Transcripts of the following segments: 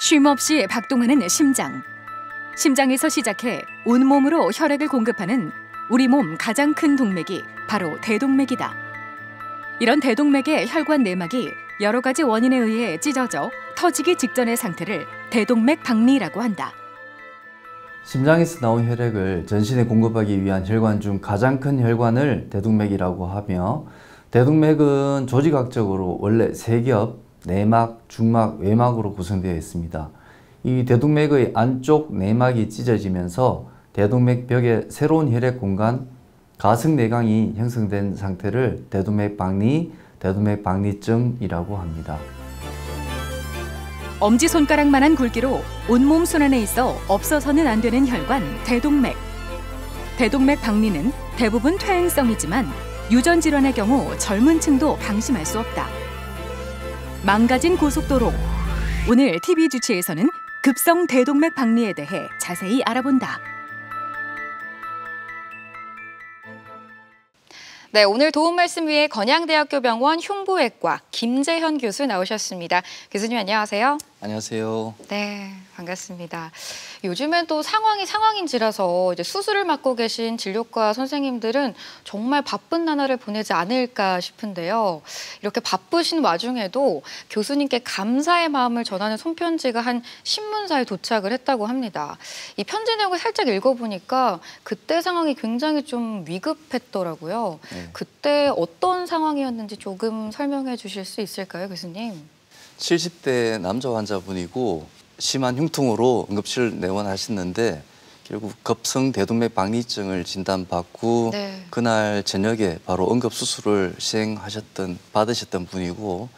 쉼없이 박동하는 심장. 심장에서 시작해 온몸으로 혈액을 공급하는 우리 몸 가장 큰 동맥이 바로 대동맥이다. 이런 대동맥의 혈관 내막이 여러 가지 원인에 의해 찢어져 터지기 직전의 상태를 대동맥 박리라고 한다. 심장에서 나온 혈액을 전신에 공급하기 위한 혈관 중 가장 큰 혈관을 대동맥이라고 하며, 대동맥은 조직학적으로 원래 세 겹, 내막, 중막, 외막으로 구성되어 있습니다. 이 대동맥의 안쪽 내막이 찢어지면서 대동맥벽에 새로운 혈액 공간, 가승내강이 형성된 상태를 대동맥 박리, 대동맥 박리증이라고 합니다. 엄지손가락만한 굵기로 온몸 순환에 있어 없어서는 안 되는 혈관, 대동맥. 대동맥 박리는 대부분 퇴행성이지만 유전 질환의 경우 젊은 층도 방심할 수 없다. 망가진 고속도로. 오늘 TV 주치에서는 급성 대동맥 박리에 대해 자세히 알아본다. 네, 오늘 도움 말씀 위해 건양대학교 병원 흉부외과 김재현 교수 나오셨습니다. 교수님 안녕하세요. 안녕하세요. 네, 반갑습니다. 요즘엔 또 상황이 상황인지라서 이제 수술을 맡고 계신 진료과 선생님들은 정말 바쁜 나날을 보내지 않을까 싶은데요. 이렇게 바쁘신 와중에도 교수님께 감사의 마음을 전하는 손편지가 한 신문사에 도착을 했다고 합니다. 이 편지 내용을 살짝 읽어보니까 그때 상황이 굉장히 좀 위급했더라고요. 네. 그때 어떤 상황이었는지 조금 설명해 주실 수 있을까요, 교수님? 70대 남자 환자분이고 심한 흉통으로 응급실 내원하셨는데 결국 급성 대동맥 박리증을 진단받고 네. 그날 저녁에 바로 응급수술을 받으셨던 분이고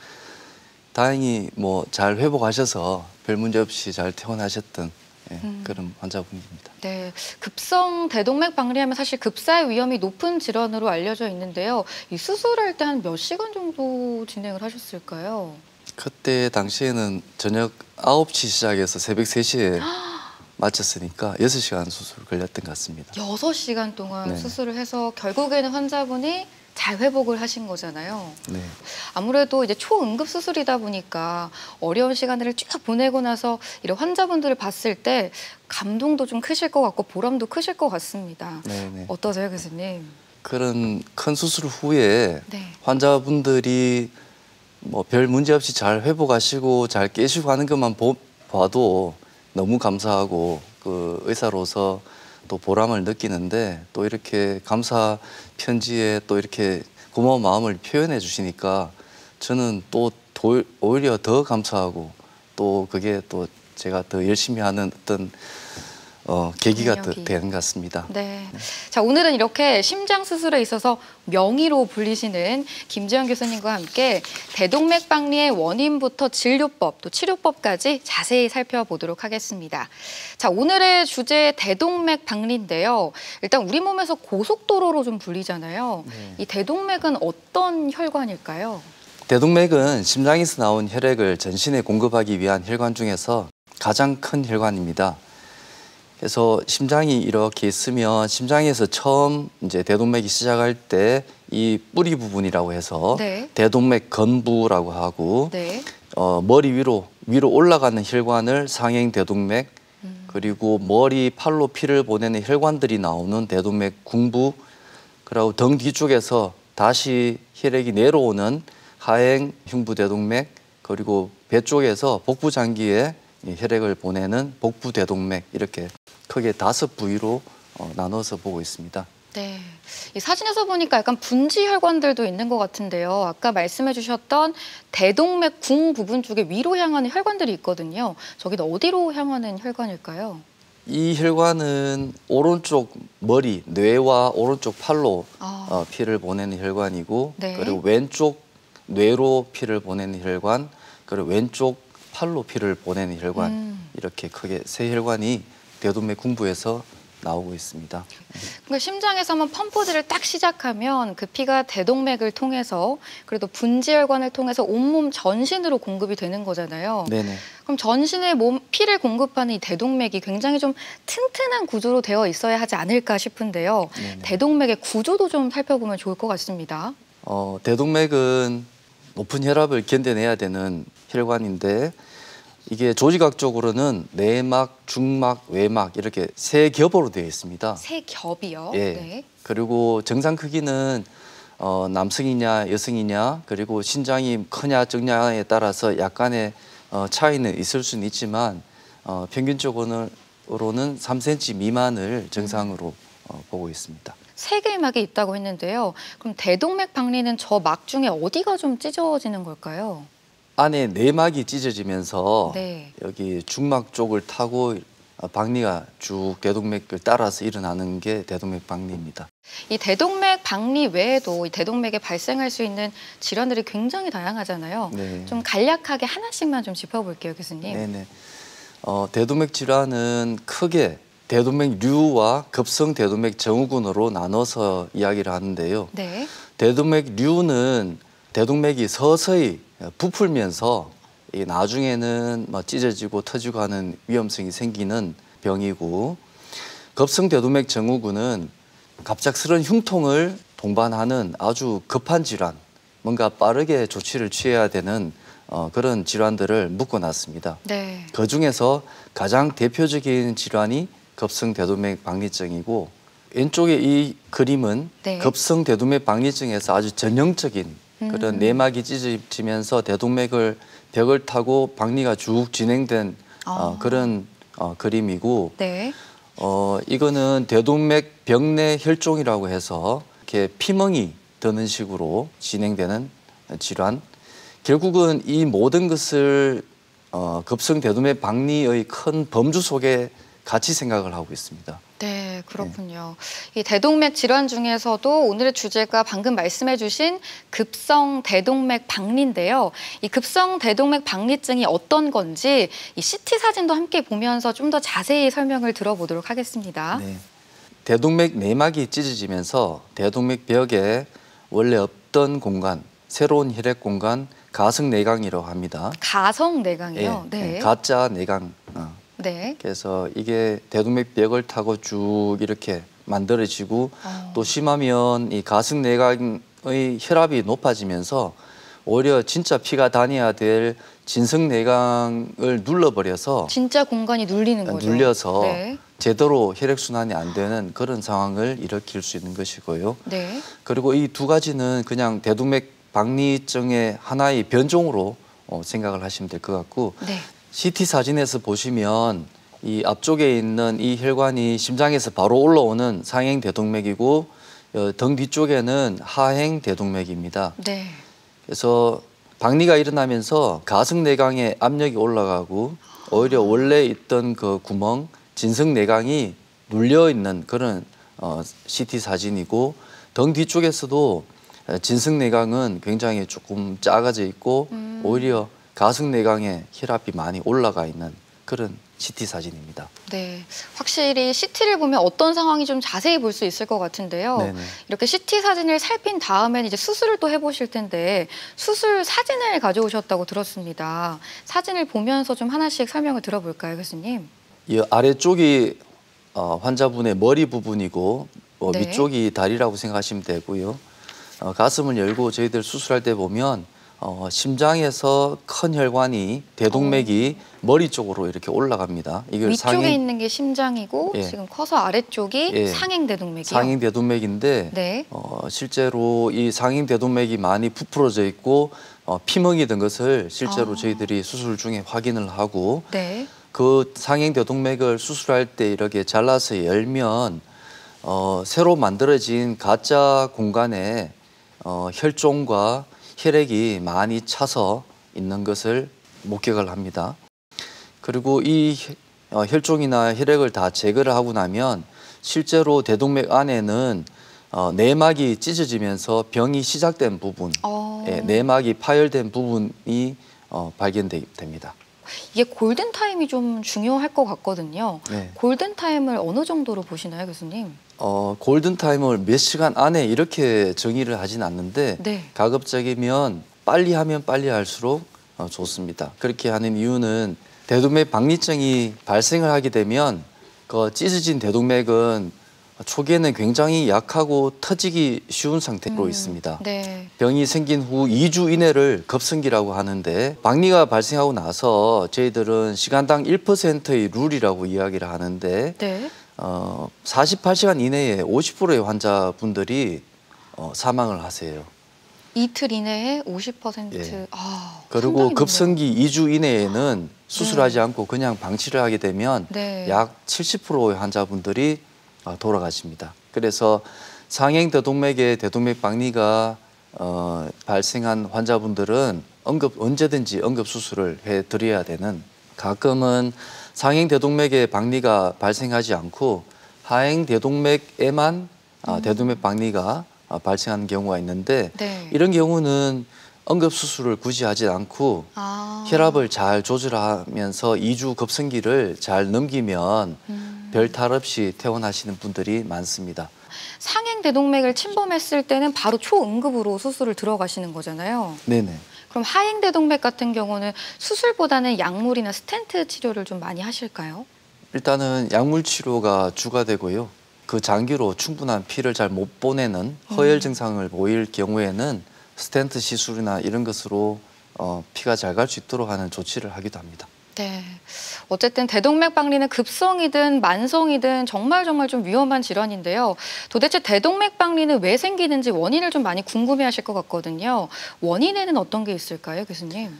다행히 뭐 잘 회복하셔서 별 문제 없이 잘 퇴원하셨던 그런 환자분입니다. 네, 급성 대동맥 박리하면 사실 급사의 위험이 높은 질환으로 알려져 있는데요. 이 수술할 때 한 몇 시간 정도 진행을 하셨을까요? 그때 당시에는 저녁 9시 시작해서 새벽 3시에 마쳤으니까 6시간 수술 걸렸던 것 같습니다. 6시간 동안 네. 수술을 해서 결국에는 환자분이 잘 회복을 하신 거잖아요. 네. 아무래도 이제 초응급 수술이다 보니까 어려운 시간을 쭉 보내고 나서 이런 환자분들을 봤을 때 감동도 좀 크실 것 같고 보람도 크실 것 같습니다. 네네. 어떠세요, 교수님? 그런 큰 수술 후에 네. 환자분들이 뭐 별 문제 없이 잘 회복하시고 잘 깨시고 하는 것만 봐도 너무 감사하고 그 의사로서 또 보람을 느끼는데, 또 이렇게 감사 편지에 또 이렇게 고마운 마음을 표현해 주시니까 저는 또 오히려 더 감사하고 또 그게 또 제가 더 열심히 하는 어떤 계기가 되는 것 같습니다. 네. 자, 오늘은 이렇게 심장 수술에 있어서 명의로 불리시는 김재현 교수님과 함께 대동맥 박리의 원인부터 진료법 또 치료법까지 자세히 살펴보도록 하겠습니다. 자, 오늘의 주제 대동맥 박리인데요. 일단 우리 몸에서 고속도로로 좀 불리잖아요. 네. 이 대동맥은 어떤 혈관일까요? 대동맥은 심장에서 나온 혈액을 전신에 공급하기 위한 혈관 중에서 가장 큰 혈관입니다. 그래서 심장이 이렇게 있으면 심장에서 처음 이제 대동맥이 시작할 때 이 뿌리 부분이라고 해서 네. 대동맥 건부라고 하고 네. 머리 위로 올라가는 혈관을 상행 대동맥, 그리고 머리 팔로 피를 보내는 혈관들이 나오는 대동맥 궁부, 그리고 등 뒤쪽에서 다시 혈액이 내려오는 하행 흉부 대동맥, 그리고 배 쪽에서 복부 장기에 혈액을 보내는 복부 대동맥, 이렇게 크게 5부위로 나눠서 보고 있습니다. 네, 이 사진에서 보니까 약간 분지 혈관들도 있는 것 같은데요. 아까 말씀해 주셨던 대동맥 궁 부분 쪽에 위로 향하는 혈관들이 있거든요. 저기는 어디로 향하는 혈관일까요? 이 혈관은 오른쪽 머리, 뇌와 오른쪽 팔로 피를 보내는 혈관이고 네. 그리고 왼쪽 뇌로 피를 보내는 혈관, 그리고 왼쪽 팔로 피를 보내는 혈관, 이렇게 크게 세 혈관이 대동맥 궁부에서 나오고 있습니다. 그러니까 심장에서 한번 펌프질을 딱 시작하면 그 피가 대동맥을 통해서 그래도 분지혈관을 통해서 온몸 전신으로 공급이 되는 거잖아요. 네네. 그럼 전신에 피를 공급하는 이 대동맥이 굉장히 좀 튼튼한 구조로 되어 있어야 하지 않을까 싶은데요. 네네. 대동맥의 구조도 좀 살펴보면 좋을 것 같습니다. 대동맥은 높은 혈압을 견뎌내야 되는 혈관인데 이게 조직학적으로는 내막, 중막, 외막 이렇게 세 겹으로 되어 있습니다. 세 겹이요? 예. 네. 그리고 정상 크기는 남성이냐 여성이냐 그리고 신장이 크냐 적냐에 따라서 약간의 차이는 있을 수는 있지만 평균적으로는 3cm 미만을 정상으로 보고 있습니다. 세 개의 막이 있다고 했는데요. 그럼 대동맥 박리는 저 막 중에 어디가 좀 찢어지는 걸까요? 안에 내막이 찢어지면서 네. 여기 중막 쪽을 타고 박리가 쭉 대동맥을 따라서 일어나는 게 대동맥 박리입니다. 이 대동맥 박리 외에도 이 대동맥에 발생할 수 있는 질환들이 굉장히 다양하잖아요. 네. 좀 간략하게 하나씩만 좀 짚어볼게요, 교수님. 네네. 대동맥 질환은 크게 대동맥류와 급성 대동맥 증후군으로 나눠서 이야기를 하는데요. 네. 대동맥류는 대동맥이 서서히 부풀면서 나중에는 찢어지고 터지고 하는 위험성이 생기는 병이고, 급성 대동맥 증후군은 갑작스런 흉통을 동반하는 아주 급한 질환, 뭔가 빠르게 조치를 취해야 되는 그런 질환들을 묶어놨습니다. 네. 그 중에서 가장 대표적인 질환이 급성 대동맥 박리증이고, 왼쪽에 이 그림은 네. 급성 대동맥 박리증에서 아주 전형적인 그런 내막이 찢어지면서 대동맥을 벽을 타고 박리가 쭉 진행된 그런 그림이고, 네. 이거는 대동맥 벽내 혈종이라고 해서 이렇게 피멍이 드는 식으로 진행되는 질환. 결국은 이 모든 것을 급성 대동맥 박리의 큰 범주 속에 같이 생각을 하고 있습니다. 네, 그렇군요. 이 대동맥 질환 중에서도 오늘의 주제가 방금 말씀해주신 급성 대동맥 박리인데요. 이 급성 대동맥 박리증이 어떤 건지 이 CT 사진도 함께 보면서 좀 더 자세히 설명을 들어보도록 하겠습니다. 네. 대동맥 내막이 찢어지면서 대동맥 벽에 원래 없던 공간, 새로운 혈액 공간, 가성내강이라고 합니다. 가성내강이요? 예, 네. 가짜 내강. 네. 그래서 이게 대동맥 벽을 타고 쭉 이렇게 만들어지고 또 심하면 이 가승내강의 혈압이 높아지면서 오히려 진짜 피가 다녀야 될 진성내강을 눌러버려서 진짜 공간이 눌리는 거죠. 눌려서 네. 제대로 혈액순환이 안 되는 그런 상황을 일으킬 수 있는 것이고요. 네. 그리고 이 두 가지는 그냥 대동맥 박리증의 하나의 변종으로 생각을 하시면 될 것 같고, 네. CT 사진에서 보시면 이 앞쪽에 있는 이 혈관이 심장에서 바로 올라오는 상행 대동맥이고 등 뒤쪽에는 하행 대동맥입니다. 네. 그래서 박리가 일어나면서 가승내강에 압력이 올라가고 오히려 원래 있던 그 구멍, 진성내강이 눌려 있는 그런 CT 사진이고, 등 뒤쪽에서도 진성내강은 굉장히 조금 작아져 있고 오히려 가승내강에 혈압이 많이 올라가 있는 그런 CT 사진입니다. 네, 확실히 CT를 보면 어떤 상황이 좀 자세히 볼 수 있을 것 같은데요. 네네. 이렇게 CT 사진을 살핀 다음엔 이제 수술을 또 해보실 텐데 수술 사진을 가져오셨다고 들었습니다. 사진을 보면서 좀 하나씩 설명을 들어볼까요, 교수님? 이 아래쪽이 환자분의 머리 부분이고 네. 위쪽이 다리라고 생각하시면 되고요. 가슴을 열고 저희들 수술할 때 보면 심장에서 큰 혈관이 대동맥이 머리 쪽으로 이렇게 올라갑니다. 이걸 위쪽에 있는 게 심장이고 예. 지금 커서 아래쪽이 예. 상행 대동맥이요. 상행 대동맥인데 네. 실제로 이 상행 대동맥이 많이 부풀어져 있고 피멍이 든 것을 실제로 저희들이 수술 중에 확인을 하고, 네. 그 상행 대동맥을 수술할 때 이렇게 잘라서 열면 새로 만들어진 가짜 공간에 혈종과 혈액이 많이 차서 있는 것을 목격을 합니다. 그리고 이 혈종이나 혈액을 다 제거를 하고 나면 실제로 대동맥 안에는 내막이 찢어지면서 병이 시작된 부분, 내막이 파열된 부분이 발견됩니다. 이게 골든타임이 좀 중요할 것 같거든요. 네. 골든타임을 어느 정도로 보시나요, 교수님? 골든타임을 몇 시간 안에 이렇게 정의를 하진 않는데 네. 가급적이면 빨리 하면 빨리 할수록 좋습니다. 그렇게 하는 이유는 대동맥 박리증이 발생을 하게 되면 그 찢어진 대동맥은 초기에는 굉장히 약하고 터지기 쉬운 상태로 있습니다. 네. 병이 생긴 후 2주 이내를 급성기라고 하는데 박리가 발생하고 나서 저희들은 시간당 1%의 룰이라고 이야기를 하는데 네. 48시간 이내에 50%의 환자분들이 사망을 하세요. 이틀 이내에 50%. 예. 아, 그리고 상당히 급성기 2주 이내에는 수술하지 않고 그냥 방치를 하게 되면 네. 약 70%의 환자분들이 돌아가십니다. 그래서 상행대동맥의 대동맥 박리가 발생한 환자분들은 언제든지 응급 수술을 해드려야 되는, 가끔은 상행대동맥의 박리가 발생하지 않고 하행대동맥에만 대동맥 박리가 발생하는 경우가 있는데 네. 이런 경우는 응급 수술을 굳이 하지 않고 혈압을 잘 조절하면서 2주 급성기를 잘 넘기면 별 탈 없이 퇴원하시는 분들이 많습니다. 상행대동맥을 침범했을 때는 바로 초응급으로 수술을 들어가시는 거잖아요. 네네. 그럼 하행대동맥 같은 경우는 수술보다는 약물이나 스텐트 치료를 좀 많이 하실까요? 일단은 약물 치료가 주가 되고요. 그 장기로 충분한 피를 잘 못 보내는 허혈 증상을 보일 경우에는 스텐트 시술이나 이런 것으로 피가 잘 갈 수 있도록 하는 조치를 하기도 합니다. 네. 어쨌든 대동맥 박리는 급성이든 만성이든 정말 좀 위험한 질환인데요. 도대체 대동맥 박리는 왜 생기는지 원인을 좀 많이 궁금해하실 것 같거든요. 원인에는 어떤 게 있을까요, 교수님?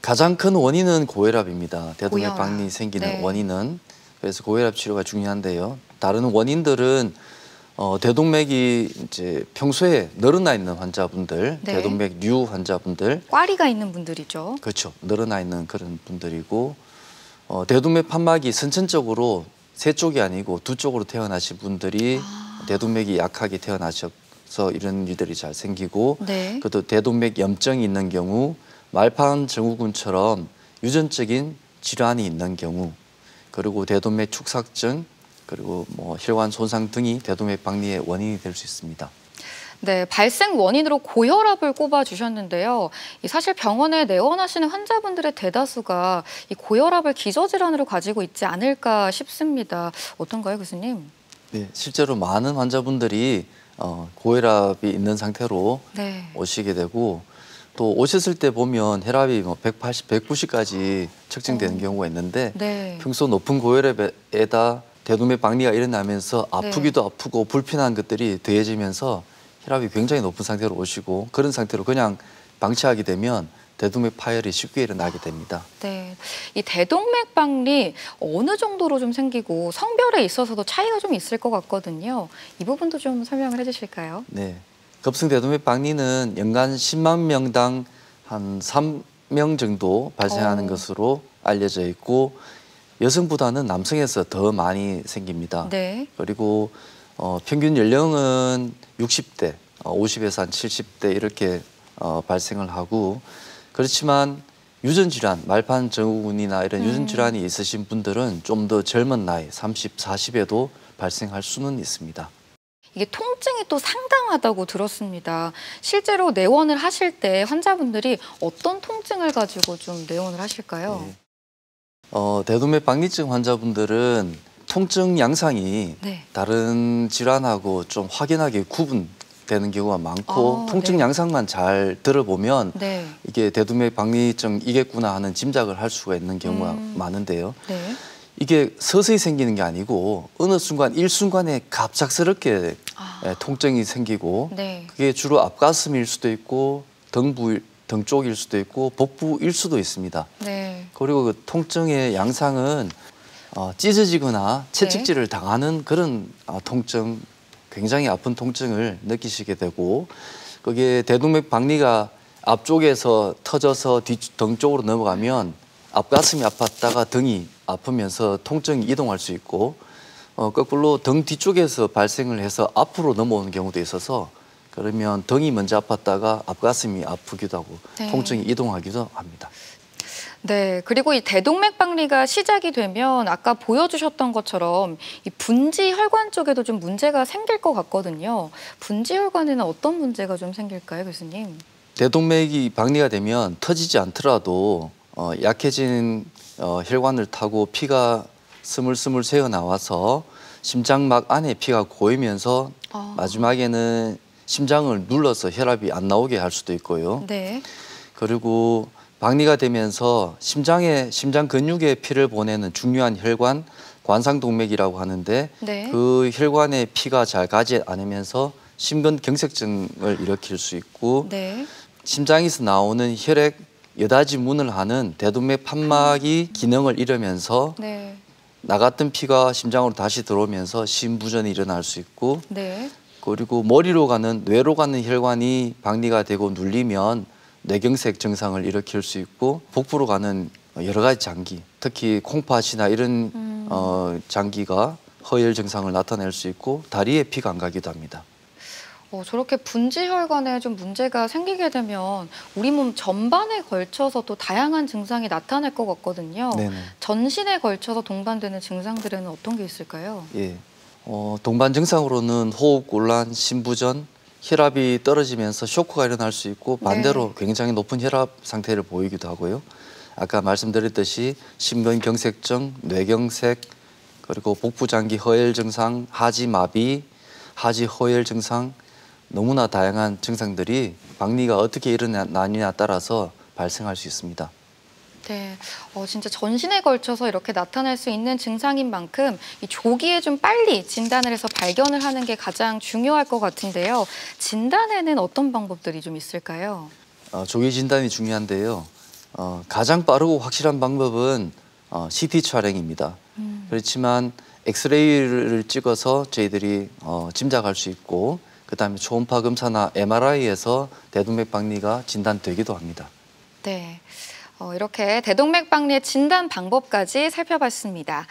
가장 큰 원인은 고혈압입니다. 대동맥 고혈압. 박리 생기는 네. 원인은. 그래서 고혈압 치료가 중요한데요. 다른 원인들은 대동맥이 이제 평소에 늘어나 있는 환자분들, 네. 대동맥류 환자분들, 꽈리가 있는 분들이죠. 그렇죠. 늘어나 있는 그런 분들이고, 대동맥 판막이 선천적으로 세 쪽이 아니고 두 쪽으로 태어나신 분들이 대동맥이 약하게 태어나셔서 이런 일들이 잘 생기고, 네. 그것도 대동맥 염증이 있는 경우, 말판 증후군처럼 유전적인 질환이 있는 경우, 그리고 대동맥 축삭증, 그리고 혈관 손상 등이 대동맥 박리의 원인이 될 수 있습니다. 네, 발생 원인으로 고혈압을 꼽아주셨는데요. 사실 병원에 내원하시는 환자분들의 대다수가 이 고혈압을 기저질환으로 가지고 있지 않을까 싶습니다. 어떤가요, 교수님? 네, 실제로 많은 환자분들이 고혈압이 있는 상태로 네. 오시게 되고, 또 오셨을 때 보면 혈압이 180, 190까지 측정되는 경우가 있는데 네. 평소 높은 고혈압에다 대동맥 박리가 일어나면서 아프기도 아프고 불편한 것들이 더해지면서 혈압이 굉장히 높은 상태로 오시고, 그런 상태로 그냥 방치하게 되면 대동맥 파열이 쉽게 일어나게 됩니다. 네, 이 대동맥 박리 어느 정도로 좀 생기고 성별에 있어서도 차이가 좀 있을 것 같거든요. 이 부분도 좀 설명을 해주실까요? 네, 급성 대동맥 박리는 연간 10만 명당 한 3명 정도 발생하는 것으로 알려져 있고, 여성보다는 남성에서 더 많이 생깁니다. 네. 그리고 평균 연령은 60대, 50에서 한 70대 이렇게 발생을 하고, 그렇지만 유전질환, 말판 증후군이나 이런 유전질환이 있으신 분들은 좀 더 젊은 나이, 30, 40에도 발생할 수는 있습니다. 이게 통증이 또 상당하다고 들었습니다. 실제로 내원을 하실 때 환자분들이 어떤 통증을 가지고 좀 내원을 하실까요? 네. 대동맥 박리증 환자분들은 통증 양상이 네. 다른 질환하고 좀 확연하게 구분되는 경우가 많고, 통증 네. 양상만 잘 들어보면 네. 이게 대동맥 박리증이겠구나 하는 짐작을 할 수가 있는 경우가 많은데요. 네. 이게 서서히 생기는 게 아니고 어느 순간 일순간에 갑작스럽게 통증이 생기고, 네. 그게 주로 앞가슴일 수도 있고 등 쪽일 수도 있고 복부일 수도 있습니다. 네. 그리고 그 통증의 양상은 찢어지거나 채찍질을 당하는 그런 통증, 굉장히 아픈 통증을 느끼시게 되고, 그게 대동맥 박리가 앞쪽에서 터져서 등 쪽으로 넘어가면 앞가슴이 아팠다가 등이 아프면서 통증이 이동할 수 있고, 거꾸로 등 뒤쪽에서 발생을 해서 앞으로 넘어오는 경우도 있어서, 그러면 등이 먼저 아팠다가 앞가슴이 아프기도 하고 통증이 이동하기도 합니다. 네, 그리고 이 대동맥 박리가 시작이 되면 아까 보여주셨던 것처럼 이 분지 혈관 쪽에도 좀 문제가 생길 것 같거든요. 분지 혈관에는 어떤 문제가 좀 생길까요, 교수님? 대동맥이 박리가 되면 터지지 않더라도 약해진 혈관을 타고 피가 스물스물 새어 나와서 심장막 안에 피가 고이면서 마지막에는 심장을 눌러서 혈압이 안 나오게 할 수도 있고요. 네. 그리고 박리가 되면서 심장 근육에 피를 보내는 중요한 혈관 관상동맥이라고 하는데 네. 그 혈관에 피가 잘 가지 않으면서 심근경색증을 일으킬 수 있고 네. 심장에서 나오는 혈액 여닫이 문을 하는 대동맥 판막이 기능을 잃으면서 네. 나갔던 피가 심장으로 다시 들어오면서 심부전이 일어날 수 있고 네. 그리고 뇌로 가는 혈관이 박리가 되고 눌리면 뇌경색 증상을 일으킬 수 있고 복부로 가는 여러 가지 장기, 특히 콩팥이나 이런 장기가 허혈 증상을 나타낼 수 있고 다리에 피가 안 가기도 합니다. 저렇게 분지혈관에 좀 문제가 생기게 되면 우리 몸 전반에 걸쳐서 또 다양한 증상이 나타날 것 같거든요. 네네. 전신에 걸쳐서 동반되는 증상들에는 어떤 게 있을까요? 예, 동반 증상으로는 호흡곤란, 심부전, 혈압이 떨어지면서 쇼크가 일어날 수 있고 반대로 굉장히 높은 혈압 상태를 보이기도 하고요. 아까 말씀드렸듯이 심근경색증, 뇌경색, 그리고 복부장기 허혈 증상, 하지마비, 하지허혈 증상 너무나 다양한 증상들이 박리가 어떻게 일어나느냐에 따라서 발생할 수 있습니다. 네, 진짜 전신에 걸쳐서 이렇게 나타날 수 있는 증상인 만큼 이 조기에 좀 빨리 진단을 해서 발견을 하는 게 가장 중요할 것 같은데요. 진단에는 어떤 방법들이 좀 있을까요? 조기 진단이 중요한데요. 가장 빠르고 확실한 방법은 CT 촬영입니다. 그렇지만 엑스레이를 찍어서 저희들이 짐작할 수 있고 그다음에 초음파 검사나 MRI에서 대동맥 박리가 진단되기도 합니다. 네, 이렇게 대동맥 박리의 진단 방법까지 살펴봤습니다.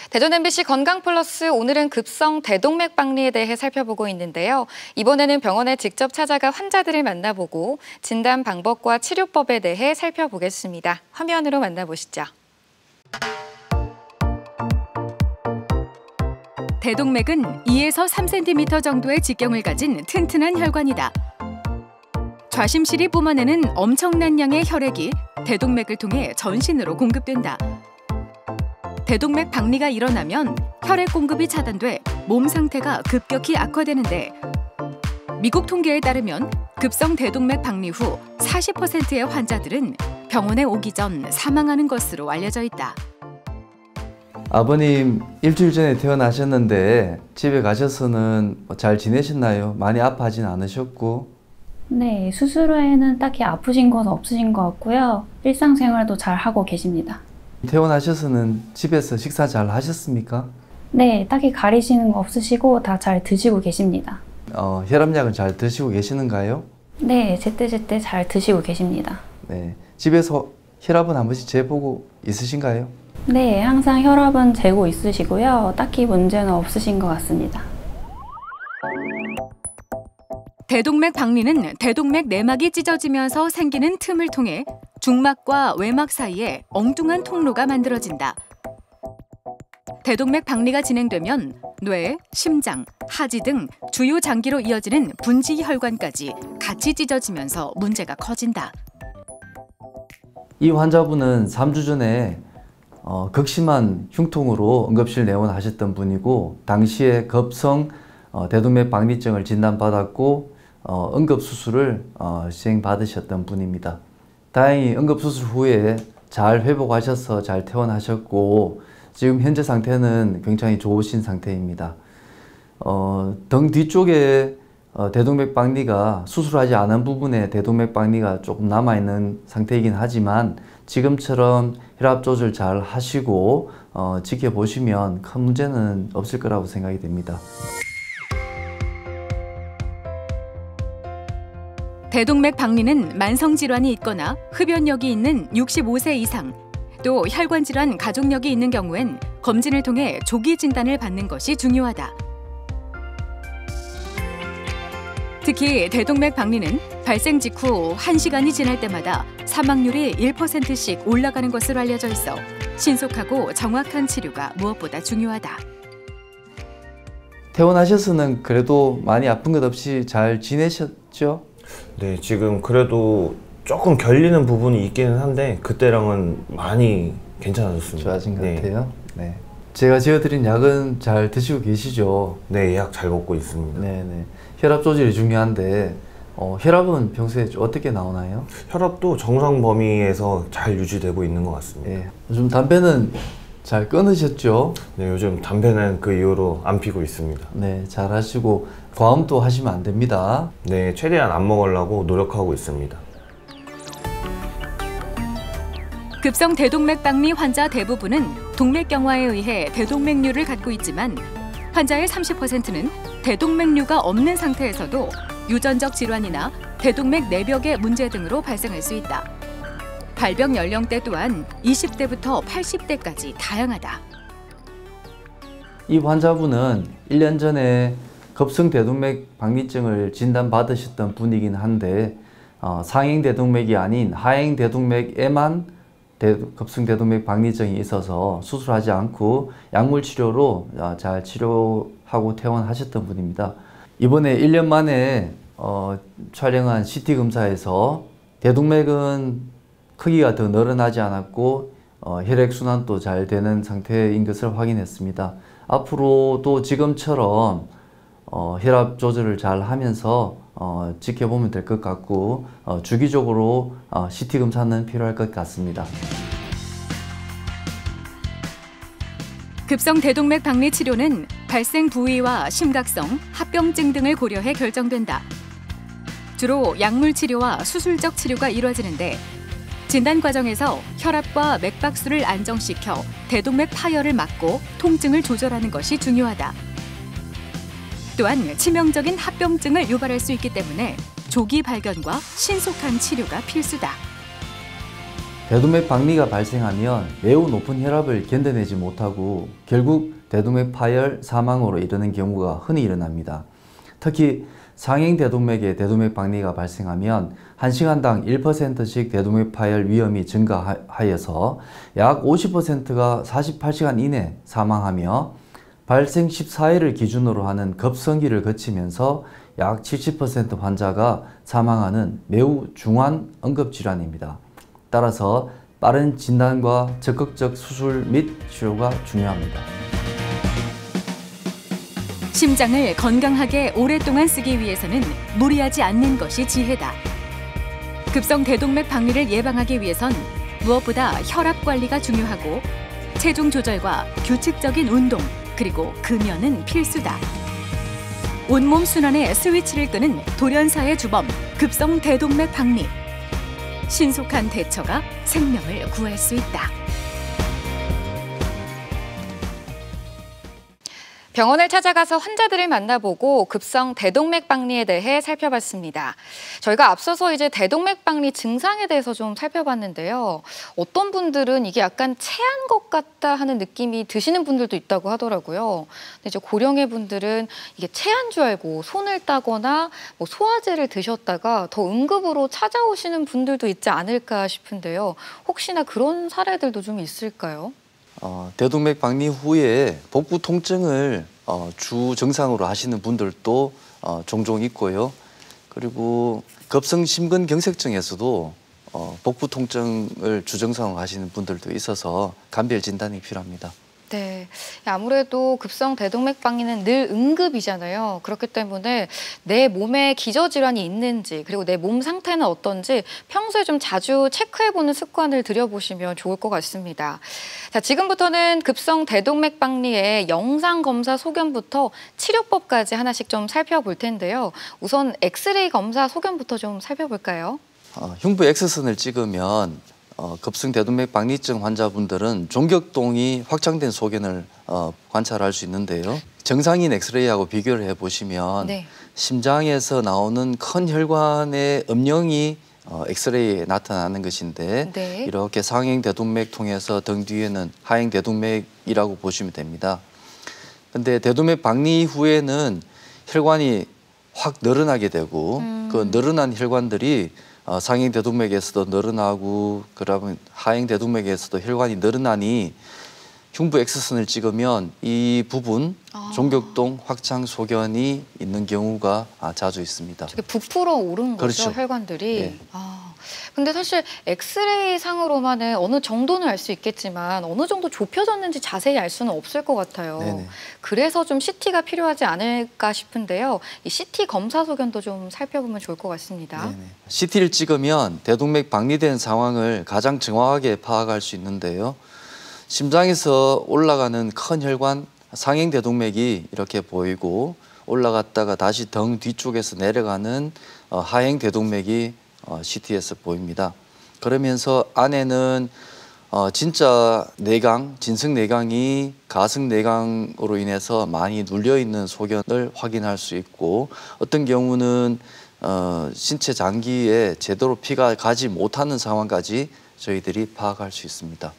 대전 MBC 건강플러스 오늘은 급성 대동맥 박리에 대해 살펴보고 있는데요. 이번에는 병원에 직접 찾아가 환자들을 만나보고 진단 방법과 치료법에 대해 살펴보겠습니다. 화면으로 만나보시죠. 대동맥은 2에서 3cm 정도의 직경을 가진 튼튼한 혈관이다. 좌심실이 뿜어내는 엄청난 양의 혈액이 대동맥을 통해 전신으로 공급된다. 대동맥 박리가 일어나면 혈액 공급이 차단돼 몸 상태가 급격히 악화되는데 미국 통계에 따르면 급성 대동맥 박리 후 40%의 환자들은 병원에 오기 전 사망하는 것으로 알려져 있다. 아버님 일주일 전에 태어나셨는데 집에 가셔서는 잘 지내셨나요? 많이 아파하진 않으셨고? 네, 수술 후에는 딱히 아프신 건 없으신 것 같고요. 일상생활도 잘 하고 계십니다. 태어나셔서는 집에서 식사 잘 하셨습니까? 네, 딱히 가리시는 거 없으시고 다 잘 드시고 계십니다. 혈압약은 잘 드시고 계시는가요? 네, 제때제때 잘 드시고 계십니다. 네, 집에서 혈압은 한 번씩 재보고 있으신가요? 네, 항상 혈압은 재고 있으시고요. 딱히 문제는 없으신 것 같습니다. 대동맥 박리는 대동맥 내막이 찢어지면서 생기는 틈을 통해 중막과 외막 사이에 엉뚱한 통로가 만들어진다. 대동맥 박리가 진행되면 뇌, 심장, 하지 등 주요 장기로 이어지는 분지 혈관까지 같이 찢어지면서 문제가 커진다. 이 환자분은 3주 전에 극심한 흉통으로 응급실 내원하셨던 분이고 당시에 급성 대동맥 박리증을 진단받았고 응급수술을 시행받으셨던 분입니다. 다행히 응급수술 후에 잘 회복하셔서 잘 퇴원하셨고 지금 현재 상태는 굉장히 좋으신 상태입니다. 등 뒤쪽에 대동맥 박리가 수술하지 않은 부분에 대동맥 박리가 조금 남아있는 상태이긴 하지만 지금처럼 혈압 조절 잘 하시고 지켜보시면 큰 문제는 없을 거라고 생각이 됩니다. 대동맥 박리는 만성질환이 있거나 흡연력이 있는 65세 이상, 또 혈관질환 가족력이 있는 경우엔 검진을 통해 조기 진단을 받는 것이 중요하다. 특히 대동맥 박리는 발생 직후 1시간이 지날 때마다 사망률이 1%씩 올라가는 것으로 알려져 있어 신속하고 정확한 치료가 무엇보다 중요하다. 퇴원하셔서는 그래도 많이 아픈 것 없이 잘 지내셨죠? 네, 지금 그래도 조금 결리는 부분이 있기는 한데 그때랑은 많이 괜찮아졌습니다. 좋아진 것 같아요. 네. 제가 지어드린 약은 잘 드시고 계시죠? 네, 약 잘 먹고 있습니다. 네네. 혈압 조절이 중요한데 혈압은 평소에 어떻게 나오나요? 혈압도 정상 범위에서 잘 유지되고 있는 것 같습니다. 예. 요즘 담배는 잘 끊으셨죠? 네, 요즘 담배는 그 이후로 안 피고 있습니다. 네, 잘 하시고 과음도 하시면 안 됩니다. 네, 최대한 안 먹으려고 노력하고 있습니다. 급성 대동맥박리 환자 대부분은 동맥경화에 의해 대동맥류를 갖고 있지만 환자의 30%는 대동맥류가 없는 상태에서도 유전적 질환이나 대동맥 내벽의 문제 등으로 발생할 수 있다. 발병 연령대 또한 20대부터 80대까지 다양하다. 이 환자분은 1년 전에 급성 대동맥 박리증을 진단받으셨던 분이긴 한데 상행 대동맥이 아닌 하행 대동맥에만 급성 대동맥 박리증이 있어서 수술하지 않고 약물 치료로 잘 치료하고 퇴원하셨던 분입니다. 이번에 1년 만에 촬영한 CT 검사에서 대동맥은 크기가 더 늘어나지 않았고 혈액순환도 잘 되는 상태인 것을 확인했습니다. 앞으로도 지금처럼 혈압 조절을 잘 하면서 지켜보면 될 것 같고 주기적으로 CT 검사는 필요할 것 같습니다. 급성 대동맥 박리 치료는 발생 부위와 심각성, 합병증 등을 고려해 결정된다. 주로 약물 치료와 수술적 치료가 이루어지는데 진단 과정에서 혈압과 맥박수를 안정시켜 대동맥 파열을 막고 통증을 조절하는 것이 중요하다. 또한 치명적인 합병증을 유발할 수 있기 때문에 조기 발견과 신속한 치료가 필수다. 대동맥 박리가 발생하면 매우 높은 혈압을 견뎌내지 못하고 결국 대동맥 파열, 사망으로 이르는 경우가 흔히 일어납니다. 특히 상행 대동맥에 대동맥 박리가 발생하면 1시간당 1%씩 대동맥 파열 위험이 증가하여서 약 50%가 48시간 이내 사망하며 발생 14일을 기준으로 하는 급성기를 거치면서 약 70% 환자가 사망하는 매우 중환 응급질환입니다. 따라서 빠른 진단과 적극적 수술 및 치료가 중요합니다. 심장을 건강하게 오랫동안 쓰기 위해서는 무리하지 않는 것이 지혜다. 급성 대동맥 박리를 예방하기 위해선 무엇보다 혈압 관리가 중요하고 체중 조절과 규칙적인 운동 그리고 금연은 필수다. 온몸 순환의 스위치를 끄는 돌연사의 주범 급성 대동맥 박리. 신속한 대처가 생명을 구할 수 있다. 병원을 찾아가서 환자들을 만나보고 급성 대동맥 박리에 대해 살펴봤습니다. 저희가 앞서서 이제 대동맥 박리 증상에 대해서 좀 살펴봤는데요. 어떤 분들은 이게 약간 체한 것 같다 하는 느낌이 드시는 분들도 있다고 하더라고요. 근데 이제 고령의 분들은 이게 체한 줄 알고 손을 따거나 뭐 소화제를 드셨다가 더 응급으로 찾아오시는 분들도 있지 않을까 싶은데요. 혹시나 그런 사례들도 좀 있을까요? 대동맥 박리 후에 복부 통증을 주 증상으로 하시는 분들도 종종 있고요. 그리고 급성 심근경색증에서도 복부 통증을 주 증상으로 하시는 분들도 있어서 감별 진단이 필요합니다. 네, 아무래도 급성 대동맥 박리는 늘 응급이잖아요. 그렇기 때문에 내 몸에 기저질환이 있는지 그리고 내 몸 상태는 어떤지 평소에 좀 자주 체크해보는 습관을 들여보시면 좋을 것 같습니다. 자, 지금부터는 급성 대동맥 박리의 영상검사 소견부터 치료법까지 하나씩 좀 살펴볼 텐데요. 우선 엑스레이 검사 소견부터 좀 살펴볼까요? 흉부 X선을 찍으면 급성 대동맥 박리증 환자분들은 종격동이 확장된 소견을 관찰할 수 있는데요. 정상인 엑스레이하고 비교를 해보시면 네. 심장에서 나오는 큰 혈관의 음영이 엑스레이에 나타나는 것인데 네. 이렇게 상행 대동맥 통해서 등 뒤에는 하행 대동맥이라고 보시면 됩니다. 근데 대동맥 박리 후에는 혈관이 확 늘어나게 되고 그 늘어난 혈관들이 상행 대동맥에서도 늘어나고 그러면 하행 대동맥에서도 혈관이 늘어나니 흉부 X선을 찍으면 이 부분 종격동 확장 소견이 있는 경우가 자주 있습니다. 저게 부풀어 오른 거죠, 그렇죠. 혈관들이. 네. 근데 사실 엑스레이 상으로만은 어느 정도는 알 수 있겠지만 어느 정도 좁혀졌는지 자세히 알 수는 없을 것 같아요. 네네. 그래서 좀 CT가 필요하지 않을까 싶은데요. 이 CT 검사 소견도 좀 살펴보면 좋을 것 같습니다. 네네. CT를 찍으면 대동맥 박리된 상황을 가장 정확하게 파악할 수 있는데요. 심장에서 올라가는 큰 혈관 상행 대동맥이 이렇게 보이고 올라갔다가 다시 등 뒤쪽에서 내려가는 하행 대동맥이 CT에서 보입니다. 그러면서 안에는 진짜 내강, 진승 내강이 가승 내강으로 인해서 많이 눌려 있는 소견을 확인할 수 있고 어떤 경우는 신체 장기에 제대로 피가 가지 못하는 상황까지 저희들이 파악할 수 있습니다.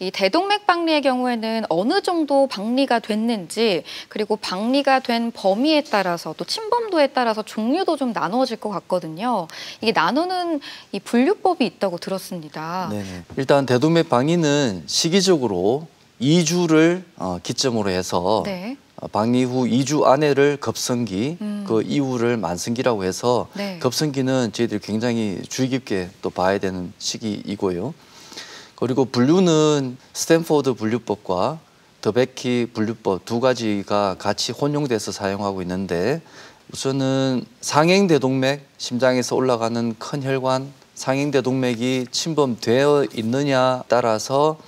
이 대동맥 박리의 경우에는 어느 정도 박리가 됐는지 그리고 박리가 된 범위에 따라서 또 침범도에 따라서 종류도 좀 나누어질 것 같거든요. 이게 나누는 이 분류법이 있다고 들었습니다. 네네. 일단 대동맥 박리는 시기적으로 2주를 기점으로 해서 네. 박리 후 2주 안에를 급성기, 그 이후를 만성기라고 해서 네. 급성기는 저희들이 굉장히 주의 깊게 또 봐야 되는 시기이고요. 그리고 분류는 스탠포드 분류법과 더베키 분류법 두 가지가 같이 혼용돼서 사용하고 있는데 우선은 상행대동맥, 심장에서 올라가는 큰 혈관, 상행대동맥이 침범되어 있느냐 따라서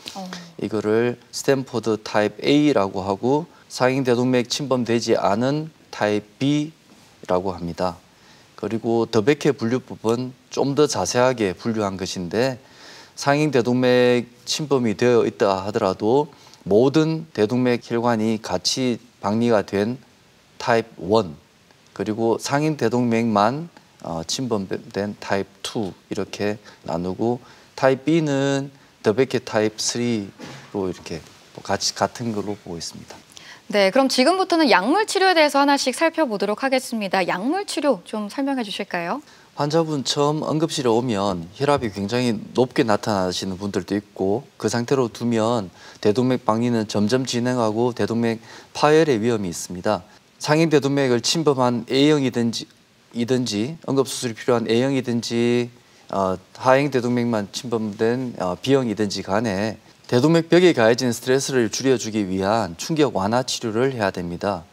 이거를 스탠포드 타입 A라고 하고 상행대동맥 침범되지 않은 타입 B라고 합니다. 그리고 더베케 분류법은 좀 더 자세하게 분류한 것인데 상행 대동맥 침범이 되어 있다 하더라도 모든 대동맥 혈관이 같이 박리가 된 타입 1 그리고 상행 대동맥만 침범된 타입 2 이렇게 나누고 타입 B는 더베케 타입 3로 이렇게 같은 걸로 보고 있습니다. 네, 그럼 지금부터는 약물 치료에 대해서 하나씩 살펴보도록 하겠습니다. 약물 치료 좀 설명해 주실까요? 환자분 처음 응급실에 오면 혈압이 굉장히 높게 나타나시는 분들도 있고 그 상태로 두면 대동맥 박리는 점점 진행하고 대동맥 파열의 위험이 있습니다. 상행 대동맥을 침범한 A형이든지 응급수술이 필요한 A형이든지 하행 대동맥만 침범된 B형이든지 간에 대동맥 벽에 가해진 스트레스를 줄여주기 위한 충격 완화 치료를 해야 됩니다.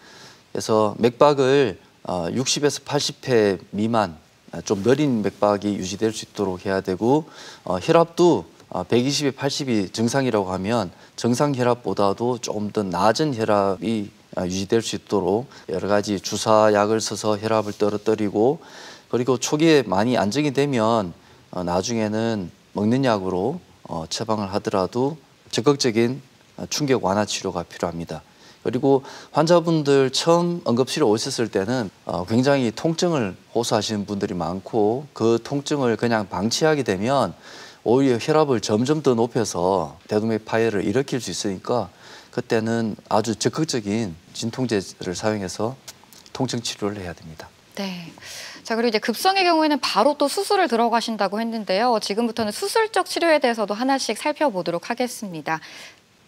그래서 맥박을 60에서 80회 미만 좀 느린 맥박이 유지될 수 있도록 해야 되고 혈압도 120에 80이 정상이라고 하면 정상 혈압보다도 조금 더 낮은 혈압이 유지될 수 있도록 여러 가지 주사약을 써서 혈압을 떨어뜨리고 그리고 초기에 많이 안정이 되면 나중에는 먹는 약으로 처방을 하더라도 적극적인 충격 완화 치료가 필요합니다. 그리고 환자분들 처음 응급실에 오셨을 때는 굉장히 통증을 호소하시는 분들이 많고 그 통증을 그냥 방치하게 되면 오히려 혈압을 점점 더 높여서 대동맥 파열을 일으킬 수 있으니까 그때는 아주 적극적인 진통제를 사용해서 통증 치료를 해야 됩니다. 네. 자, 그리고 이제 급성의 경우에는 바로 또 수술을 들어가신다고 했는데요. 지금부터는 수술적 치료에 대해서도 하나씩 살펴보도록 하겠습니다.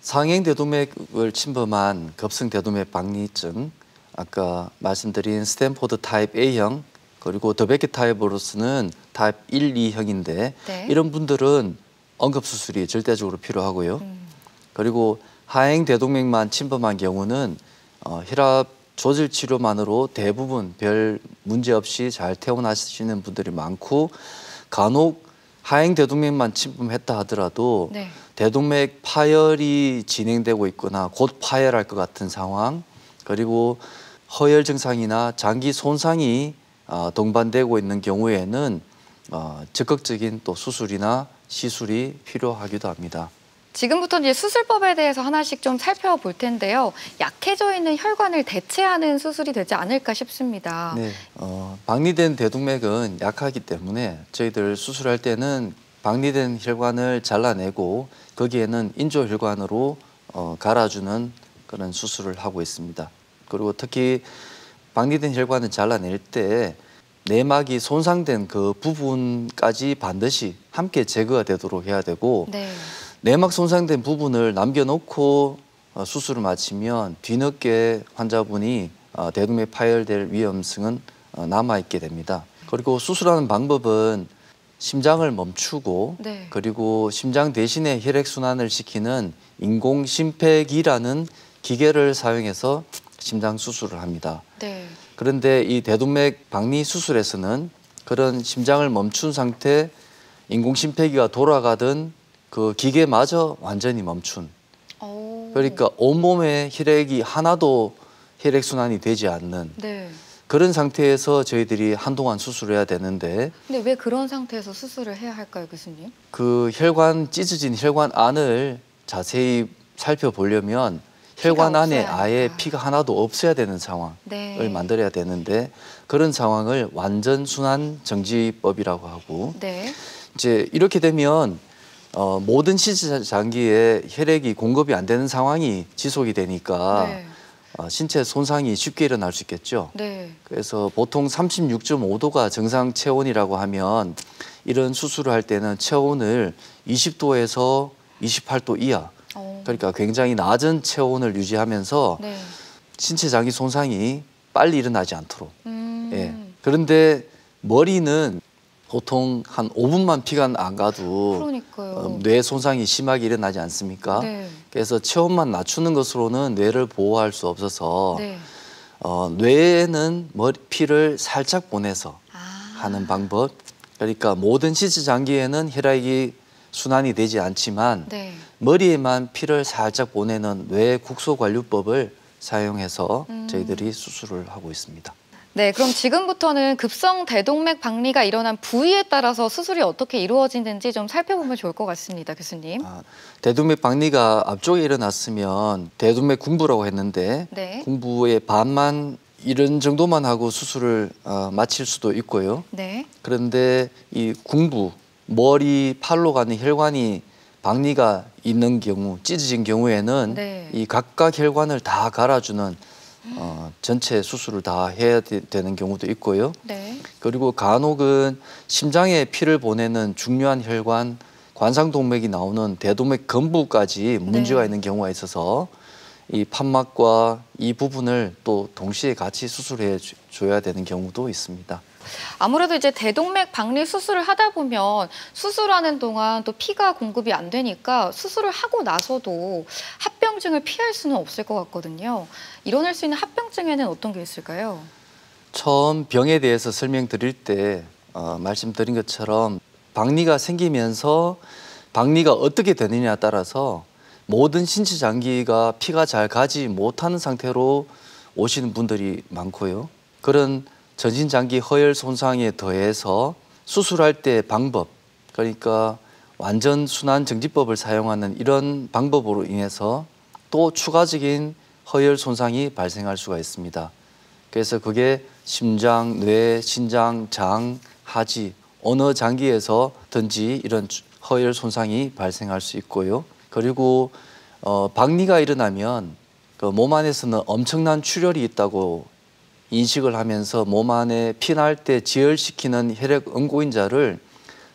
상행 대동맥을 침범한 급성 대동맥 박리증, 아까 말씀드린 스탠포드 타입 A형, 그리고 더베케 타입으로서는 타입 1, 2형인데 네. 이런 분들은 응급수술이 절대적으로 필요하고요. 그리고 하행 대동맥만 침범한 경우는 혈압 조절 치료만으로 대부분 별 문제 없이 잘 퇴원하시는 분들이 많고 간혹 하행 대동맥만 침범했다 하더라도 네. 대동맥 파열이 진행되고 있거나 곧 파열할 것 같은 상황 그리고 허열 증상이나 장기 손상이 동반되고 있는 경우에는 적극적인 또 수술이나 시술이 필요하기도 합니다. 지금부터 이제 수술법에 대해서 하나씩 좀 살펴볼 텐데요. 약해져 있는 혈관을 대체하는 수술이 되지 않을까 싶습니다. 네, 박리된 대동맥은 약하기 때문에 저희들 수술할 때는 박리된 혈관을 잘라내고 거기에는 인조 혈관으로 갈아주는 그런 수술을 하고 있습니다. 그리고 특히 박리된 혈관을 잘라낼 때 내막이 손상된 그 부분까지 반드시 함께 제거가 되도록 해야 되고 네. 내막 손상된 부분을 남겨놓고 수술을 마치면 뒤늦게 환자분이 대동맥 파열될 위험성은 남아있게 됩니다. 그리고 수술하는 방법은 심장을 멈추고 네. 그리고 심장 대신에 혈액순환을 시키는 인공심폐기라는 기계를 사용해서 심장 수술을 합니다. 네. 그런데 이 대동맥 박리 수술에서는 그런 심장을 멈춘 상태 인공심폐기가 돌아가던 그 기계마저 완전히 멈춘. 그러니까 온몸에 혈액이 하나도 혈액순환이 되지 않는 네. 그런 상태에서 저희들이 한동안 수술을 해야 되는데 근데 왜 그런 상태에서 수술을 해야 할까요, 교수님? 그 혈관 찢어진 혈관 안을 자세히 살펴보려면 혈관 안에 없어야 아예 하니까. 피가 하나도 없어야 되는 상황을 네. 만들어야 되는데 그런 상황을 완전 순환 정지법이라고 하고 네. 이제 이렇게 되면 모든 시체 장기에 혈액이 공급이 안 되는 상황이 지속이 되니까 네. 신체 손상이 쉽게 일어날 수 있겠죠. 네. 그래서 보통 36.5도가 정상 체온이라고 하면 이런 수술을 할 때는 체온을 20도에서 28도 이하 그러니까 굉장히 낮은 체온을 유지하면서 네. 신체 장기 손상이 빨리 일어나지 않도록. 예. 그런데 머리는 보통 한 5분만 피가 안 가도 그러니까요. 뇌 손상이 심하게 일어나지 않습니까? 네. 그래서 체온만 낮추는 것으로는 뇌를 보호할 수 없어서 네. 뇌에는 피를 살짝 보내서 하는 방법. 그러니까 모든 시체 장기에는 혈액이 순환이 되지 않지만 네. 머리에만 피를 살짝 보내는 뇌 국소관류법을 사용해서 저희들이 수술을 하고 있습니다. 네, 그럼 지금부터는 급성 대동맥 박리가 일어난 부위에 따라서 수술이 어떻게 이루어지는지 좀 살펴보면 좋을 것 같습니다, 교수님. 대동맥 박리가 앞쪽에 일어났으면 대동맥 궁부라고 했는데 네. 궁부의 반만 이런 정도만 하고 수술을 마칠 수도 있고요. 네. 그런데 이 궁부, 머리, 팔로 가는 혈관이 박리가 있는 경우, 찢어진 경우에는 네. 이 각각 혈관을 다 갈아주는 전체 수술을 다 해야 되는 경우도 있고요. 네. 그리고 간혹은 심장에 피를 보내는 중요한 혈관, 관상동맥이 나오는 대동맥根부까지 문제가 네. 있는 경우가 있어서 이 판막과 이 부분을 또 동시에 같이 수술해 줘야 되는 경우도 있습니다. 아무래도 이제 대동맥 박리 수술을 하다 보면 수술하는 동안 또 피가 공급이 안 되니까 수술을 하고 나서도 합병증을 피할 수는 없을 것 같거든요. 일어날 수 있는 합병증에는 어떤 게 있을까요? 처음 병에 대해서 설명드릴 때 말씀드린 것처럼 박리가 생기면서 박리가 어떻게 되느냐에 따라서 모든 신체 장기가 피가 잘 가지 못하는 상태로 오시는 분들이 많고요. 그런 전신장기 허혈 손상에 더해서 수술할 때 방법, 그러니까 완전 순환 정지법을 사용하는 이런 방법으로 인해서 또 추가적인 허혈 손상이 발생할 수가 있습니다. 그래서 그게 심장, 뇌, 신장, 장, 하지 어느 장기에서든지 이런 허혈 손상이 발생할 수 있고요. 그리고 박리가 일어나면 그 몸 안에서는 엄청난 출혈이 있다고 인식을 하면서 몸 안에 피날 때 지혈시키는 혈액 응고인자를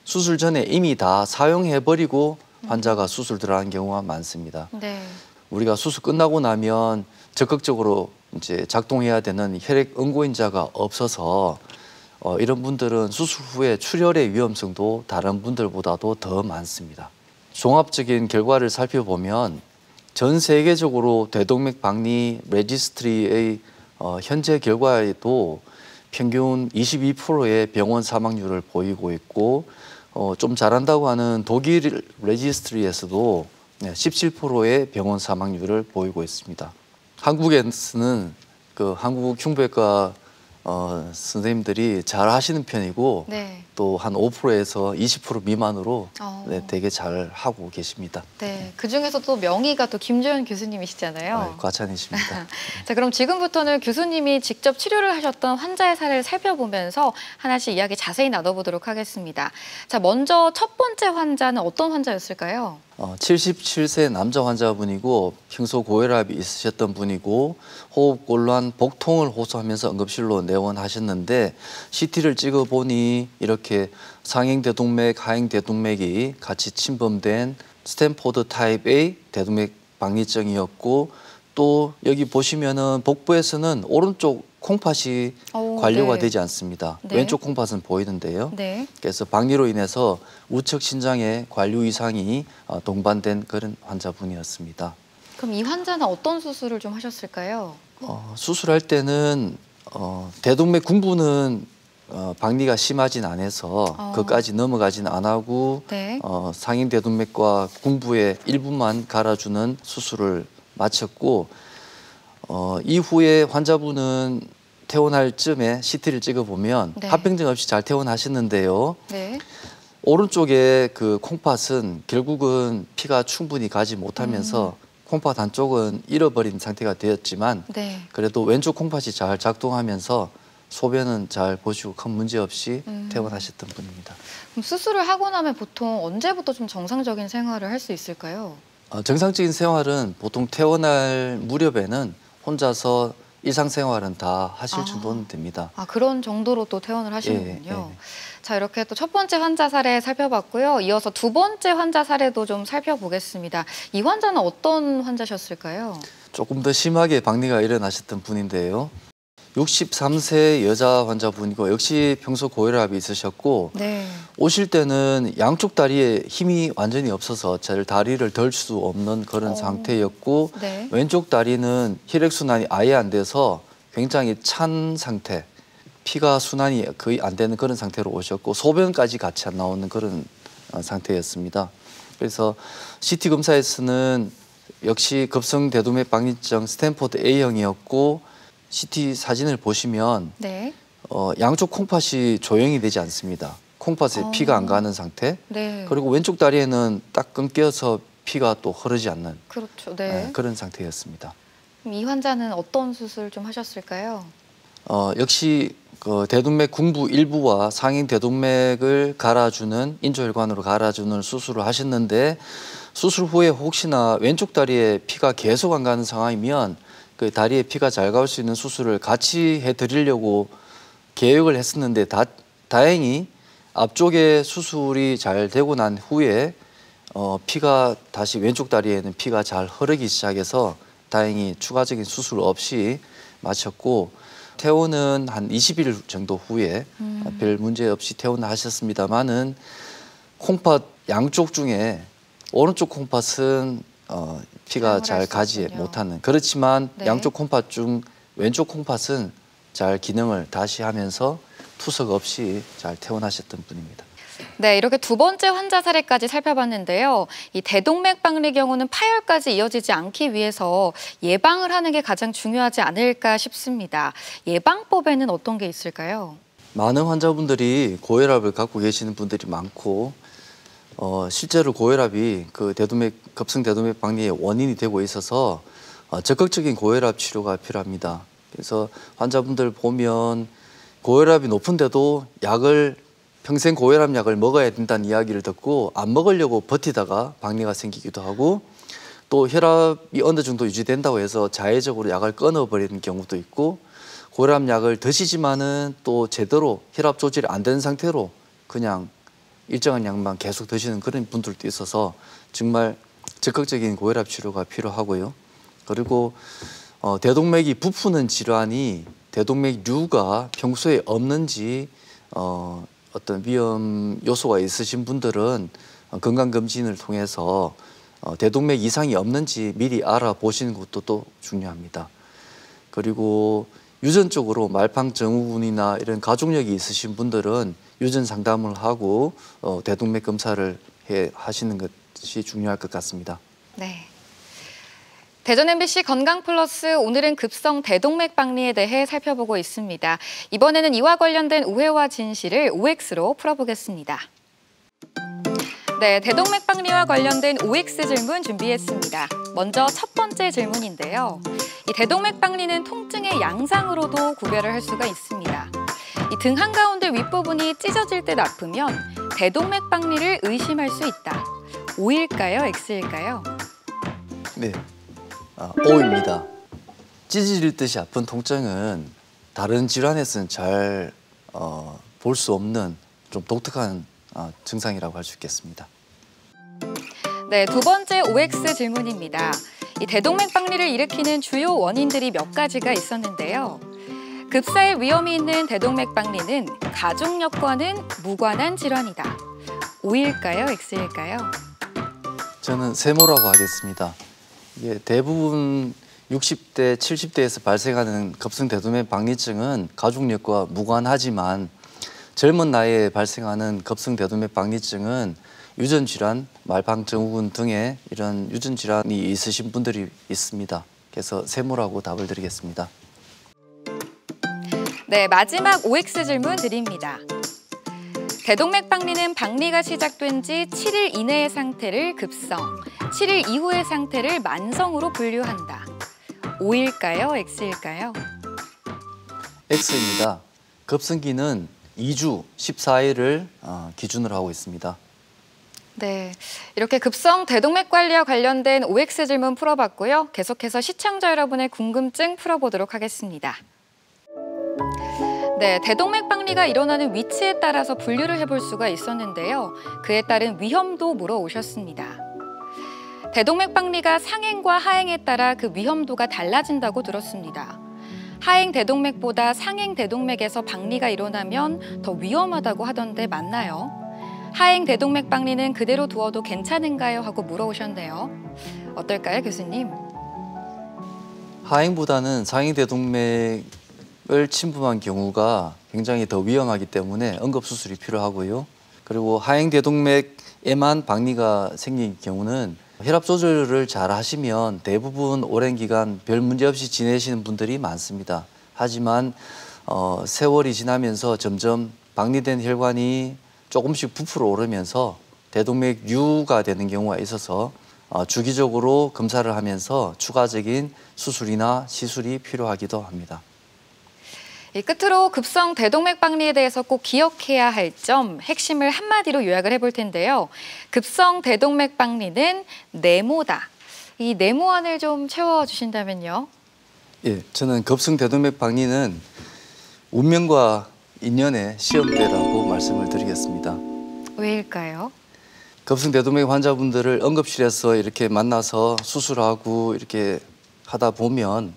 수술 전에 이미 다 사용해버리고 환자가 수술 들어가는 경우가 많습니다. 네. 우리가 수술 끝나고 나면 적극적으로 이제 작동해야 되는 혈액 응고인자가 없어서 이런 분들은 수술 후에 출혈의 위험성도 다른 분들보다도 더 많습니다. 종합적인 결과를 살펴보면 전 세계적으로 대동맥 박리 레지스트리의 현재 결과에도 평균 22%의 병원 사망률을 보이고 있고 좀 잘한다고 하는 독일 레지스트리에서도 17%의 병원 사망률을 보이고 있습니다. 한국에서는 그 한국 흉부외과 선생님들이 잘 하시는 편이고 네. 또 한 5%에서 20% 미만으로 네, 되게 잘 하고 계십니다. 네. 그 중에서 또 명의가 또 김조연 교수님이시잖아요. 과찬이십니다. 자, 그럼 지금부터는 교수님이 직접 치료를 하셨던 환자의 사례를 살펴보면서 하나씩 이야기 자세히 나눠보도록 하겠습니다. 자, 먼저 첫 번째 환자는 어떤 환자였을까요? 77세 남자 환자분이고 평소 고혈압이 있으셨던 분이고 호흡곤란, 복통을 호소하면서 응급실로 내원하셨는데 CT를 찍어보니 이렇게 상행대동맥, 하행대동맥이 같이 침범된 스탠포드 타입 A 대동맥 박리증이었고 또 여기 보시면은 복부에서는 오른쪽 콩팥이 관료가 네. 되지 않습니다. 네. 왼쪽 콩팥은 보이는데요. 네. 그래서 박리로 인해서 우측 신장에 관류 이상이 동반된 그런 환자분이었습니다. 그럼 이 환자는 어떤 수술을 좀 하셨을까요? 수술할 때는 대동맥 군부는 박리가 심하진 않아서 그까지 넘어가진 안 하고 네. 상행 대동맥과 군부의 일부만 갈아주는 수술을 마쳤고 이후에 환자분은 퇴원할 쯤에 CT를 찍어보면 네. 합병증 없이 잘 퇴원하셨는데요. 네. 오른쪽에 그 콩팥은 결국은 피가 충분히 가지 못하면서 콩팥 한쪽은 잃어버린 상태가 되었지만 네. 그래도 왼쪽 콩팥이 잘 작동하면서 소변은 잘 보시고 큰 문제 없이 퇴원하셨던 분입니다. 그럼 수술을 하고 나면 보통 언제부터 좀 정상적인 생활을 할 수 있을까요? 정상적인 생활은 보통 퇴원할 무렵에는 혼자서 일상생활은 다 하실 정도는 됩니다. 그런 정도로 또 퇴원을 하시는군요. 예. 자, 이렇게 또 첫 번째 환자 사례 살펴봤고요. 이어서 두 번째 환자 사례도 좀 살펴보겠습니다. 이 환자는 어떤 환자셨을까요? 조금 더 심하게 박리가 일어나셨던 분인데요. 63세 여자 환자분이고 역시 평소 고혈압이 있으셨고 네. 오실 때는 양쪽 다리에 힘이 완전히 없어서 제 다리를 덜 수 없는 그런 상태였고 네. 왼쪽 다리는 혈액순환이 아예 안 돼서 굉장히 찬 상태, 피가 순환이 거의 안 되는 그런 상태로 오셨고 소변까지 같이 안 나오는 그런 상태였습니다. 그래서 CT 검사에서는 역시 급성 대동맥 박리증 스탠포드 A형이었고 CT 사진을 보시면 네. 양쪽 콩팥이 조형이 되지 않습니다. 콩팥에 피가 안 가는 상태. 네. 그리고 왼쪽 다리에는 딱 끊겨서 피가 또 흐르지 않는 그렇죠. 네. 그런 상태였습니다. 그럼 이 환자는 어떤 수술 좀 하셨을까요? 역시 그 대동맥 군부 일부와 상행 대동맥을 갈아주는 인조혈관으로 갈아주는 수술을 하셨는데 수술 후에 혹시나 왼쪽 다리에 피가 계속 안 가는 상황이면 그 다리에 피가 잘 갈 수 있는 수술을 같이 해드리려고 계획을 했었는데 다행히 앞쪽에 수술이 잘 되고 난 후에 피가 다시 왼쪽 다리에는 피가 잘 흐르기 시작해서 다행히 추가적인 수술 없이 마쳤고 퇴원은 한 20일 정도 후에 별 문제 없이 퇴원하셨습니다만은 콩팥 양쪽 중에 오른쪽 콩팥은 피가 잘 가지 못하는 그렇지만 네. 양쪽 콩팥 중 왼쪽 콩팥은 잘 기능을 다시 하면서 투석 없이 잘 퇴원하셨던 분입니다. 네, 이렇게 두 번째 환자 사례까지 살펴봤는데요. 이 대동맥 박리 경우는 파열까지 이어지지 않기 위해서 예방을 하는 게 가장 중요하지 않을까 싶습니다. 예방법에는 어떤 게 있을까요? 많은 환자분들이 고혈압을 갖고 계시는 분들이 많고 실제로 고혈압이 그 급성 대동맥 박리의 원인이 되고 있어서 적극적인 고혈압 치료가 필요합니다. 그래서 환자분들 보면 고혈압이 높은데도 평생 고혈압 약을 먹어야 된다는 이야기를 듣고 안 먹으려고 버티다가 박리가 생기기도 하고 또 혈압이 어느 정도 유지된다고 해서 자의적으로 약을 끊어버리는 경우도 있고 고혈압 약을 드시지만은 또 제대로 혈압 조절이 안 되는 상태로 그냥 일정한 양만 계속 드시는 그런 분들도 있어서 정말 적극적인 고혈압 치료가 필요하고요. 그리고 대동맥이 부푸는 질환이 대동맥류가 평소에 없는지 어떤 위험 요소가 있으신 분들은 건강검진을 통해서 대동맥 이상이 없는지 미리 알아보시는 것도 또 중요합니다. 그리고 유전적으로 말팡 증후군이나 이런 가족력이 있으신 분들은 유전 상담을 하고 대동맥 검사를 하시는 것이 중요할 것 같습니다. 네. 대전 MBC 건강플러스 오늘은 급성 대동맥 박리에 대해 살펴보고 있습니다. 이번에는 이와 관련된 오해와 진실을 OX로 풀어보겠습니다. 네, 대동맥 박리와 관련된 OX 질문 준비했습니다. 먼저 첫 번째 질문인데요. 이 대동맥 박리는 통증의 양상으로도 구별을 할 수가 있습니다. 이 등 한가운데 윗부분이 찢어질 듯 아프면 대동맥 박리를 의심할 수 있다. O일까요? X일까요? 네, O입니다. 찢어질 듯이 아픈 통증은 다른 질환에서는 잘 볼 수 없는 좀 독특한 증상이라고 할 수 있겠습니다. 네, 두 번째 OX 질문입니다. 이 대동맥 박리를 일으키는 주요 원인들이 몇 가지가 있었는데요. 급사의 위험이 있는 대동맥 박리는 가족력과는 무관한 질환이다. O일까요? X일까요? 저는 세모라고 하겠습니다. 이게 대부분 60대, 70대에서 발생하는 급성 대동맥 박리증은 가족력과 무관하지만 젊은 나이에 발생하는 급성 대동맥 박리증은 유전 질환, 말방 증후군 등의 이런 유전 질환이 있으신 분들이 있습니다. 그래서 세모라고 답을 드리겠습니다. 네, 마지막 OX 질문 드립니다. 대동맥 박리는 박리가 시작된 지 7일 이내의 상태를 급성, 7일 이후의 상태를 만성으로 분류한다. O일까요? X일까요? X입니다. 급성기는 2주 14일을 기준으로 하고 있습니다. 네, 이렇게 급성 대동맥 관리와 관련된 OX 질문 풀어봤고요. 계속해서 시청자 여러분의 궁금증 풀어보도록 하겠습니다. 네, 대동맥 박리가 일어나는 위치에 따라서 분류를 해볼 수가 있었는데요. 그에 따른 위험도 물어오셨습니다. 대동맥 박리가 상행과 하행에 따라 그 위험도가 달라진다고 들었습니다. 하행 대동맥보다 상행 대동맥에서 박리가 일어나면 더 위험하다고 하던데 맞나요? 하행 대동맥 박리는 그대로 두어도 괜찮은가요? 하고 물어오셨네요. 어떨까요, 교수님? 하행보다는 상행 대동맥을 침범한 경우가 굉장히 더 위험하기 때문에 응급수술이 필요하고요. 그리고 하행 대동맥에만 박리가 생긴 경우는 혈압 조절을 잘 하시면 대부분 오랜 기간 별 문제 없이 지내시는 분들이 많습니다. 하지만 세월이 지나면서 점점 박리된 혈관이 조금씩 부풀어 오르면서 대동맥류가 되는 경우가 있어서 주기적으로 검사를 하면서 추가적인 수술이나 시술이 필요하기도 합니다. 끝으로 급성 대동맥 박리에 대해서 꼭 기억해야 할 점, 핵심을 한마디로 요약을 해볼 텐데요. 급성 대동맥 박리는 네모다. 이 네모안을 좀 채워주신다면요. 예, 저는 급성 대동맥 박리는 운명과 인연의 시험대라고 말씀을 드리겠습니다. 왜일까요? 급성 대동맥 환자분들을 응급실에서 이렇게 만나서 수술하고 이렇게 하다 보면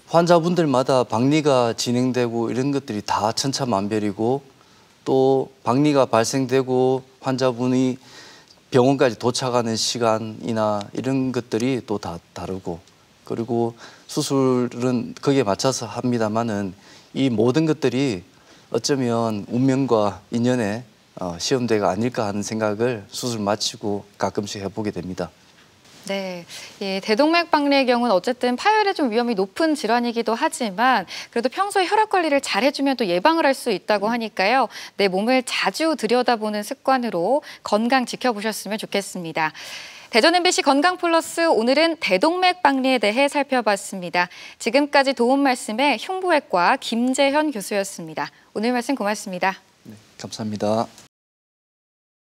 환자분들마다 박리가 진행되고 이런 것들이 다 천차만별이고 또 박리가 발생되고 환자분이 병원까지 도착하는 시간이나 이런 것들이 또 다 다르고 그리고 수술은 거기에 맞춰서 합니다마는 이 모든 것들이 어쩌면 운명과 인연의 시험대가 아닐까 하는 생각을 수술 마치고 가끔씩 해보게 됩니다. 네, 예, 대동맥 박리의 경우는 어쨌든 파열의 좀 위험이 높은 질환이기도 하지만 그래도 평소에 혈압 관리를 잘 해주면 또 예방을 할 수 있다고 하니까요. 내 몸을 자주 들여다보는 습관으로 건강 지켜보셨으면 좋겠습니다. 대전 MBC 건강플러스 오늘은 대동맥 박리에 대해 살펴봤습니다. 지금까지 도움 말씀에 흉부외과 김재현 교수였습니다. 오늘 말씀 고맙습니다. 네, 감사합니다.